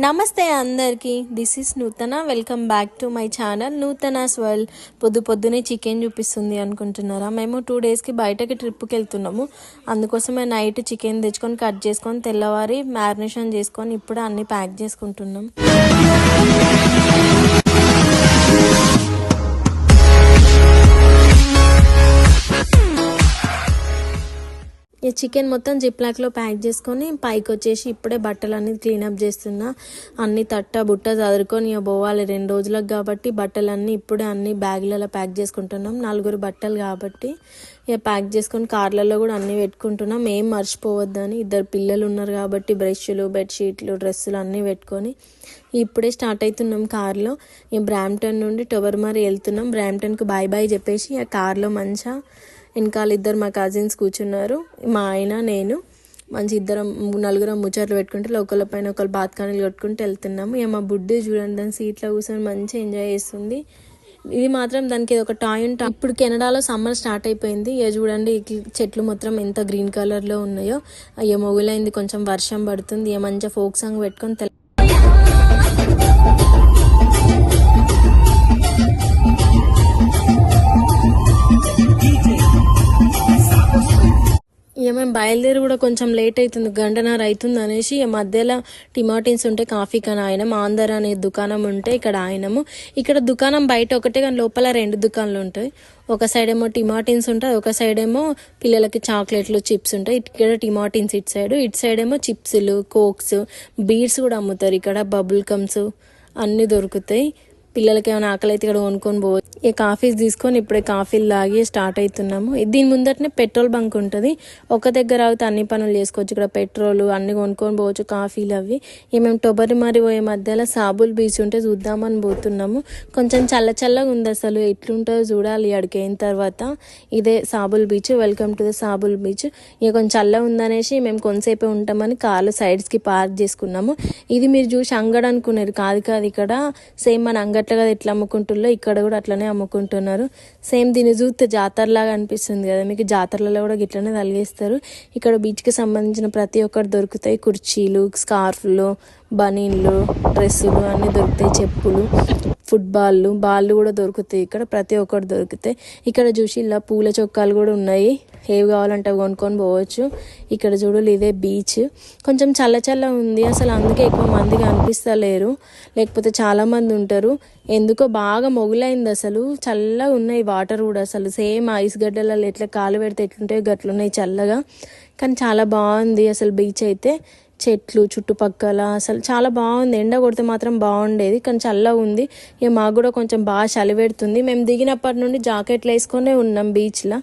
నమస్తే అందరికీ. This is Nuthana. Welcome back to my channel Nuthana's world. పొద్దునే చికెన్ చూపిస్తుంది అనుకుంటున్నారా? మేము 2 డేస్కి బయటకి ట్రిప్కి వెళ్తున్నాము. అందుకోసమే నైట్ చికెన్ తెచ్చుకొని కట్ చేసుకొని తెల్లవారి మ్యారినేషన్ చేసుకొని ఇప్పుడే అన్నీ ప్యాక్ చేసుకుంటున్నాం. ఈ చికెన్ మొత్తం జిప్లాక్లో ప్యాక్ చేసుకొని పైకి వచ్చేసి ఇప్పుడే బట్టలు అన్నీ క్లీనప్ చేస్తున్నా. అన్ని బుట్ట చదురుకొని ఇక పోవాలి 2 రోజులకు కాబట్టి బట్టలన్నీ ఇప్పుడే అన్ని బ్యాగులలో ప్యాక్ చేసుకుంటున్నాం. 4 బట్టలు కాబట్టి ఇక ప్యాక్ చేసుకొని కార్లలో కూడా అన్నీ పెట్టుకుంటున్నాం. ఏం మర్చిపోవద్దని. 2 పిల్లలు ఉన్నారు కాబట్టి బ్రష్లు, బెడ్షీట్లు, డ్రెస్సులు అన్నీ పెట్టుకొని ఇప్పుడే స్టార్ట్ అవుతున్నాం కార్లో. ఇక బ్రాంప్టన్ నుండి టొబర్మరీ వెళ్తున్నాం. బ్రాంప్టన్కి బాయ్ చెప్పేసి ఆ కార్లో మంచిగా వెనకాల 2 మా కజిన్స్ కూర్చున్నారు. మా ఆయన, నేను మంచి 4 ముచ్చట్లు పెట్టుకుంటే ఒకళ్ళ పైన ఒకళ్ళు బాత్కానీలు కొట్టుకుంటూ వెళ్తున్నాము. ఇక మా బుడ్డి చూడండి దాని సీట్లో కూర్చొని మంచిగా ఎంజాయ్ చేస్తుంది. ఇది మాత్రం దానికి ఒక టాయ్ ఉంటా. ఇప్పుడు కెనడాలో సమ్మర్ స్టార్ట్ అయిపోయింది. ఇక చూడండి చెట్లు మొత్తం ఎంత గ్రీన్ కలర్లో ఉన్నాయో. ఇక మొగులైంది, కొంచెం వర్షం పడుతుంది. ఇక మంచిగా ఫోక్ సాంగ్ పెట్టుకొని ఇక మేము బయలుదేరి కూడా కొంచెం లేట్ అవుతుంది, 1:30 అవుతుంది అనేసి మధ్యలో టిమాటిన్స్ ఉంటే కాఫీ కానీ ఆయనం, ఆంధ్ర అనే దుకాణం ఉంటే ఇక్కడ ఆయనము. ఇక్కడ దుకాణం బయట ఒకటే కానీ లోపల 2 దుకాణాలు ఉంటాయి. ఒక సైడ్ ఏమో టిమాటిన్స్ ఉంటాయి, ఒక సైడ్ ఏమో పిల్లలకి చాక్లెట్లు, చిప్స్ ఉంటాయి. ఇక్కడ టిమాటిన్స్ ఇటు సైడ్ ఏమో చిప్స్లు, కోక్స్, బీడ్స్ కూడా అమ్ముతారు. ఇక్కడ బబుల్ కమ్స్ అన్నీ దొరుకుతాయి. పిల్లలకి ఏమైనా ఆకలి అయితే ఇక్కడ కొనుక్కొని పోవచ్చు. ఇక కాఫీస్ తీసుకొని ఇప్పుడే కాఫీలు తాగి స్టార్ట్ అవుతున్నాము. దీని ముందటనే పెట్రోల్ బంక్ ఉంటుంది. ఒక దగ్గర అయితే అన్ని పనులు చేసుకోవచ్చు. ఇక్కడ పెట్రోల్ అన్ని కొనుక్కొని పోవచ్చు, కాఫీలు అవి. ఇక మేము టొబర్మరీ పోయే మధ్యలో సాబుల్ బీచ్ ఉంటే చూద్దామని పోతున్నాము. కొంచెం చల్లగా ఉంది, అసలు ఎట్లుంటుందో చూడాలి అక్కడికి అయిన తర్వాత. ఇదే Sabul beach. Welcome to the Sabul beach. ఇక కొంచెం చల్లగా ఉందనేసి మేము కొంతసేపే ఉంటామని కార్లు సైడ్స్కి పార్క్ చేసుకున్నాము. ఇది మీరు చూసి అంగడి అనుకున్నారు, కాదు ఇక్కడ సేమ్ మన అంగట్లుగా ఎట్లా అమ్ముకుంటుల్లో ఇక్కడ కూడా అట్లనే అమ్ముకుంటున్నారు. సేమ్ దీన్ని చూస్తే జాతరలాగా అనిపిస్తుంది కదా మీకు. జాతరలలో కూడా ఇట్లనే తలిగేస్తారు. ఇక్కడ బీచ్కి సంబంధించిన ప్రతి ఒక్కటి దొరుకుతాయి. కుర్చీలు, స్కార్ఫ్లు, బనీన్లు, డ్రెస్సులు అన్నీ దొరుకుతాయి. చెప్పులు, బాళ్ళు కూడా దొరుకుతాయి. ఇక్కడ ప్రతి ఒక్కటి దొరుకుతాయి. ఇక్కడ చూసి ఇలా పూల చొక్కాలు కూడా ఉన్నాయి. ఏవి కావాలంటే కొనుక్కొని పోవచ్చు. ఇక్కడ చూడాలి, ఇదే బీచ్. కొంచెం చల్ల ఉంది అసలు, అందుకే ఎక్కువ మందిగా అనిపిస్తలేరు, లేకపోతే చాలా మంది ఉంటారు. ఎందుకో బాగా మొగులైంది అసలు. చల్లగా ఉన్నాయి వాటర్ కూడా. అసలు సేమ్ ఐస్ గడ్డలలో ఎట్లా కాలు పెడితే ఎట్లుంటాయో గట్లున్నాయి చల్లగా. కానీ చాలా బాగుంది అసలు బీచ్ అయితే. చెట్లు చుట్టుపక్కల అసలు చాలా బాగుంది. ఎండ కొడితే మాత్రం బాగుండేది, కానీ చల్లగా ఉంది. ఇక మాకు కూడా కొంచెం బాగా చలి పెడుతుంది. మేము దిగినప్పటి నుండి జాకెట్లు వేసుకొనే ఉన్నాం బీచ్లో.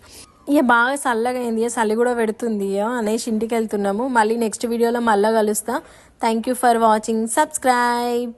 ఇక బాగా చల్లగా అయింది, ఇక చలి కూడా పెడుతుంది అనేసి ఇంటికి వెళ్తున్నాము. మళ్ళీ నెక్స్ట్ వీడియోలో మళ్ళీ కలుస్తా. Thank you for watching. Subscribe.